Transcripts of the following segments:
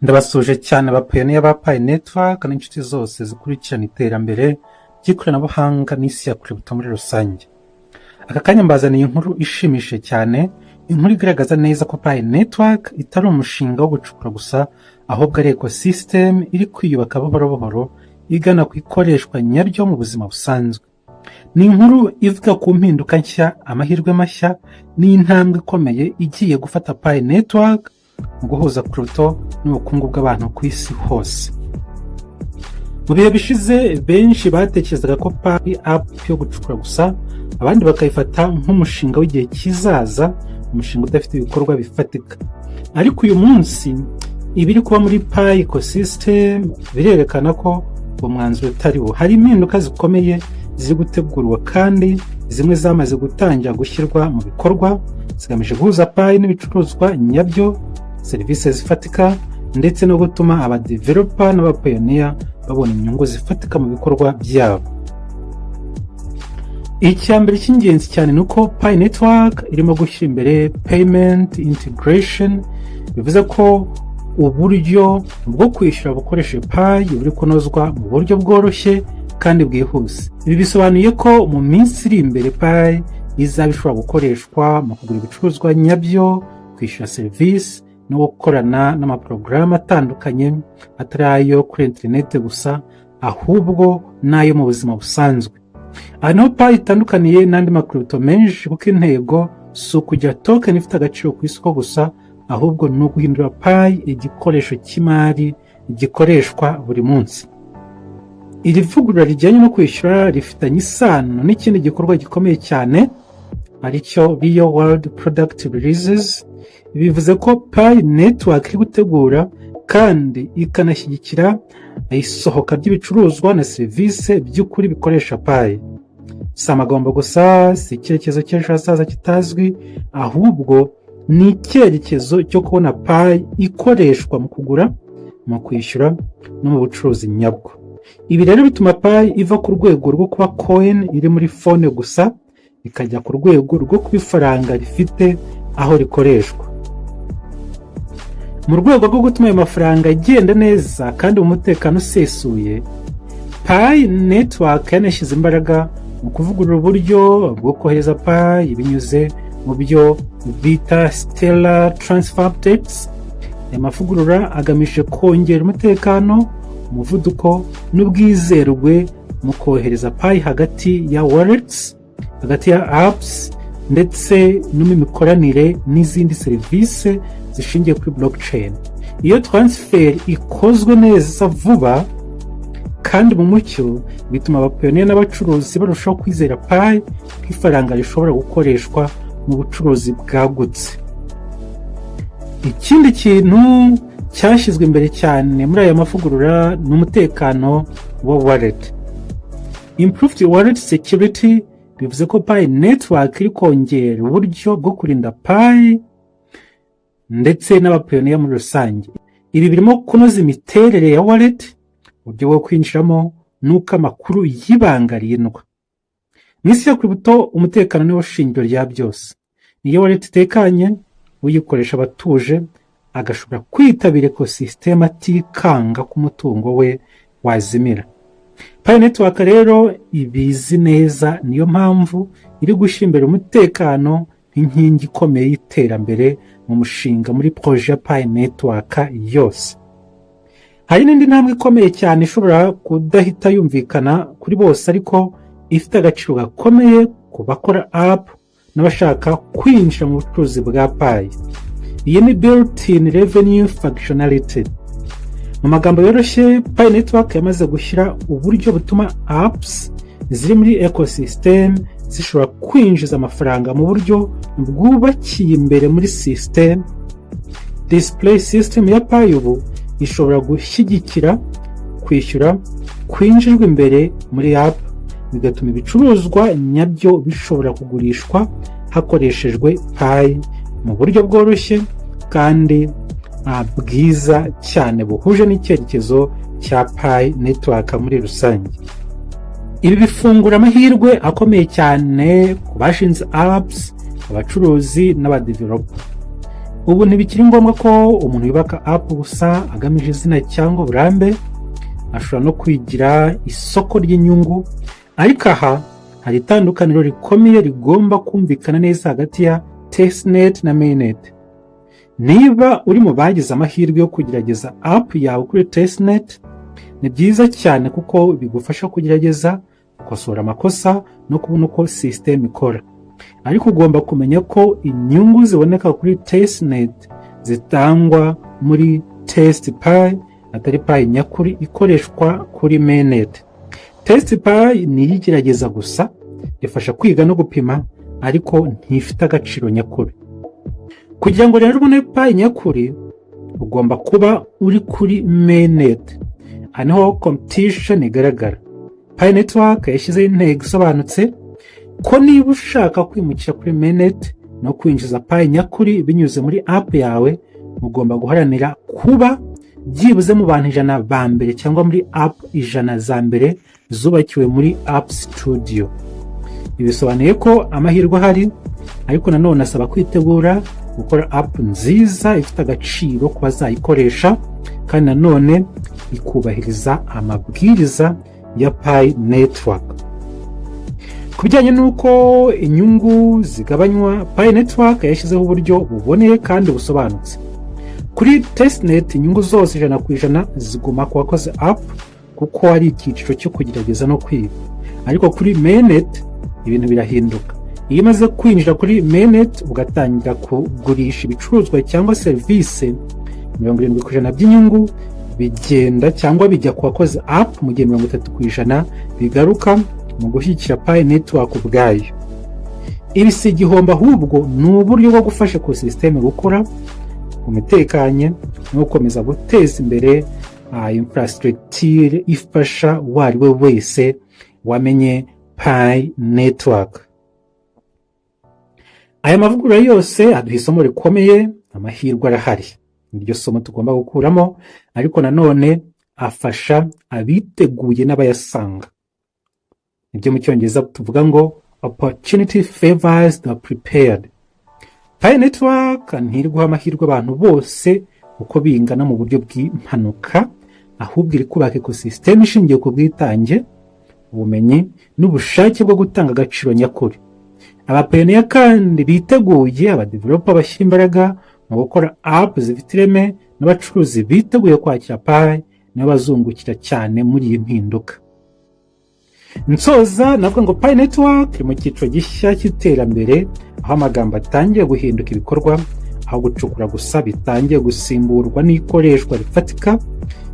Ndabasuje cyane abapayiniya ba Pi Network n'inshuti zose zikurikirana iterambere ry'ikoranabuhanga n'isi ya crypto muri rusange. Aka kanya mbazaniye inkuru ishimishije cyane, inkuru igaragaza neza ko Pi Network itari umushinga wo gucukura gusa, ahubwo ari ecosystem iri kwiyubaka buhoro buhoro igana ku ikoreshwa nyaryo mu buzima busanzwe. Ni inkuru ivuga ku mpinduka nshya, amahirwe mashya n'intambwe ikomeye igiye gufata Pi Network mu guhuza crypto n'ubukungu bw'abantu ku isi hose. Mu bihe bishize benshi batekerezaga ko Pi app yo gucukura gusa, abandi bakayifata nk'umushinga w'igihe kizaza, umushinga udafite ibikorwa bifatika. Ariko uyu munsi ibiri kuba muri Pi ecosystem birerekana ko uwo mwanzuro utari wo. Hari impinduka zikomeye ziri gutegurwa kandi zimwe zamaze gutangira gushyirwa mu bikorwa, zigamije guhuza Pi n'ibicuruzwa nyabyo, serivisi zifatika, ndetse no gutuma abadeveloper n'abapayiniya babona inyungu zifatika mu bikorwa byabo. Icyambere cy'ingenzi cyane ni uko Pi Network irimo gushyira imbere payment integration, bivuze ko uburyo bwo kwishyura bukoresheje Pi buri kunozwa mu buryo bworoshye kandi bwihuse. Ibi bisobanuye ko mu minsi iri imbere Pi izaba ishobora gukoreshwa mu kugura ibicuruzwa nyabyo, kwishyura serivisi no gukorana n'amaporogaramu atandukanye atari ayo kuri interineti gusa, ahubwo n'ayo mu buzima busanzwe. Aha niho Pi itandukaniye n'andi makripto menshi, kuko intego si ukugira token ifite agaciro ku isoko gusa, ahubwo ni uguhindura Pi igikoresho cy'imari gikoreshwa buri munsi. Iri vugurura rijyanye no kwishyura rifitanye isano n'ikindi gikorwa gikomeye cyane, aricyo Real World Product Releases. Bivuze ko Pi Network iri gutegura kandi ikanashyigikira isohoka ry'ibicuruzwa na serivisi by'ukuri bikoresha Pi. Si amagambo gusa, si icyerekezo cy'ejo hazaza kitazwi, ahubwo ni icyerekezo cyo kubona Pi ikoreshwa mu kugura, mu kwishyura no mu bucuruzi nyabwo. Ibi rero bituma Pi iva ku rwego rwo kuba coin iri muri phone gusa, ikajya ku rwego rwo kuba ifaranga rifite aho rikoreshwa. Mu rwego rwo gutuma ayo mafaranga agenda neza kandi mu mutekano usesuye, Pi Network yanashyize imbaraga mu kuvugurura uburyo bwo kohereza Pi binyuze mu byo bita Stellar Transfer Updates. Aya mavugurura agamije kongera umutekano, umuvuduko n'ubwizerwe mu kohereza Pi hagati ya wallets, hagati ya apps, ndetse no mu mikoranire n'izindi serivisi zishingiye kuri blockchain. Iyo transfer ikozwe neza vuba kandi mu mucyo, bituma abapayiniya n'abacuruzi barushaho kwizera Pi nk'ifaranga rishobora gukoreshwa mu bucuruzi bwagutse. Ikindi kintu cyashyizwe imbere cyane muri aya mavugurura ni umutekano wa wallet. Improved wallet security bivuze ko Pi Network iri kongera uburyo bwo kurinda Pi ndetse n'abapayiniya muri rusange. Ibi birimo kunoza imiterere ya wallet, uburyo bwo kwinjiramo n'uko amakuru y'ibanga arindwa. Mu isi ya crypto umutekano niwo shingiro rya byose. Iyo wallet itekanye, uyikoresha abatuje agashobora kwitabira ecosystem atikanga ko umutungo we wazimira. Pi Network rero ibizi neza, niyo mpamvu iri gushyira imbere umutekano nk'inkingi ikomeye y'iterambere mu mushinga muri projet ya Pi Network yose. Hari n'indi ntambwe ikomeye cyane ishobora kudahita yumvikana kuri bose, ariko ifite agaciro gakomeye ku bakora app n'abashaka kwinjira mu bucuruzi bwa Pi. Iyi ni built-in revenue functionality. Mu magambo yoroshye, Pi Network yamaze gushyira uburyo butuma apps ziri muri ecosystem zishobora kwinjiza amafaranga mu buryo bwubakiye imbere muri system. Display system ya Pi ubu ishobora gushyigikira kwishyura kwinjijwe imbere muri app, bigatuma ibicuruzwa nyabyo bishobora kugurishwa hakoreshejwe Pi mu buryo bworoshye kandi bwiza cyane, buhuje n'icyerekezo cya Pi Network muri rusange. Ibi bifungura amahirwe akomeye cyane ku bashinze apps, abacuruzi n'abadeveloper. ubu ntibikiri ngombwa ko umuntu yubaka app gusa agamije izina cyangwa uburambe, ashobora no kwigira isoko ry'inyungu. Ariko aha hari itandukaniro rikomeye rigomba kumvikana neza hagati ya testnet na mainnet. Niba uri mu bagize amahirwe yo kugerageza app yawe kuri testnet, ni byiza cyane kuko bigufasha kugerageza, gukosora amakosa no kubona uko system ikora. Ariko ugomba kumenya ko inyungu ziboneka kuri testnet zitangwa muri testpy, atari py nyakuri ikoreshwa kuri mainnet. Testpy ni igerageza gusa, ifasha kwiga no gupima, ariko ntifite agaciro nyakuri. Kugira ngo rero ubone py nyakuri, ugomba kuba uri kuri mainnet. Hano competition igaragara. Pi Network yashyizeho intego isobanutse ko niba ushaka kwimukira kuri mainnet no kwinjiza py nyakuri binyuze muri app yawe, ugomba guharanira kuba byibuze mu bantu 100 ba mbere cyangwa muri app 100 za mbere zubakiwe muri App Studio. Ibisobanuye ko amahirwe ahari, ariko nanone asaba kwitegura gukora app nziza ifite agaciro ku bazayikoresha, kandi nanone ikubahiriza amabwiriza ya Pi Network. Kubijyanye n'uko inyungu zigabanywa, Pi Network yashyizeho uburyo buboneye kandi busobanutse. Kuri testnet inyungu zose 100% ziguma ku bakoze app kuko ari icyiciro cyo kugerageza no kwiga. Ariko kuri mainnet ibintu birahinduka. Iyo umaze kwinjira kuri mainnet ugatangira kugurisha ibicuruzwa cyangwa service, 70% by'inyungu bigenda cyangwa bijya ku bakoze app, mu gihe 30% bigaruka mu gushyigikira Pi Network ubwayo. Ibi si igihombo, ahubwo ni uburyo bwo gufasha ku system gukora umutekanye no gukomeza guteza imbere infrastructure ifasha uwari we wese wamenye Pi Network. Aya mavugurura yose aduha isomo rikomeye, amahirwe arahari. Iryo somo tugomba gukuramo, ariko nanone afasha abiteguye n'abayasanga. Ibyo mu Cyongereza tuvuga ngo opportunity favors the prepared. Pi Network ntiriguha amahirwe abantu bose uko bingana mu buryo bw'impanuka, ahubwo iri kubaka ecosystem ishingiye ku bwitange, ubumenyi n'ubushake bwo gutanga agaciro nyakuri. Abapioneer kandi biteguye, abadeveloper bashyira imbaraga mu gukora app zifite ireme, n'abacuruzi biteguye kwakira Pi n'abazungukira cyane muri iyi mpinduka. Nsoza navuga ngo Pi Network iri mu cyiciro gishya cy'iterambere, aho amagambo atangiye guhinduka ibikorwa, aho gucukura gusa bitangiye gusimburwa n'ikoreshwa rifatika.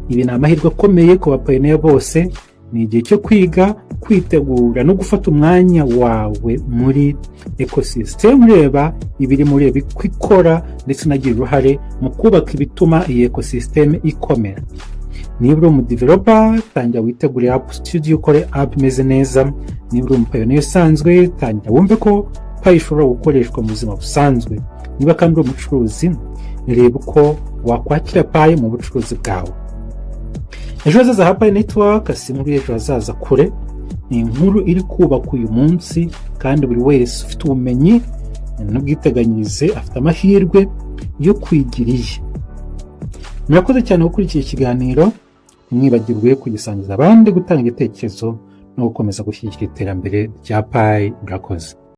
Ibi ni amahirwe akomeye ku bapioneer bose. Ni igihe cyo kwiga, kwitegura no gufata umwanya wawe muri ecosystem, ureba ibiri muri bikora ndetse unagira uruhare mu kubaka ibituma iyi ecosystem ikomera. Niba uri umudeveloper, tangira witegure App Studio ukore app imeze neza. Niba uri umupioneer usanzwe, tangira wumve ko Pi ishobora gukoreshwa mu buzima busanzwe. Niba kandi uri umucuruzi, reba uko wakwakira Pi mu bucuruzi bwawe. Ejo hazaza ha Pi Network si inkuru y'ejo hazaza kure, ni inkuru iri kubaka uyu munsi, kandi buri wese ufite ubumenyi n'ubwiteganyirize afite amahirwe yo kwigiriye. Murakoze cyane gukurikira ikiganiro, ntimwibagirwe kugisangiza abandi, gutanga igitekerezo no gukomeza gushyigikira iterambere rya Pi. Murakoze.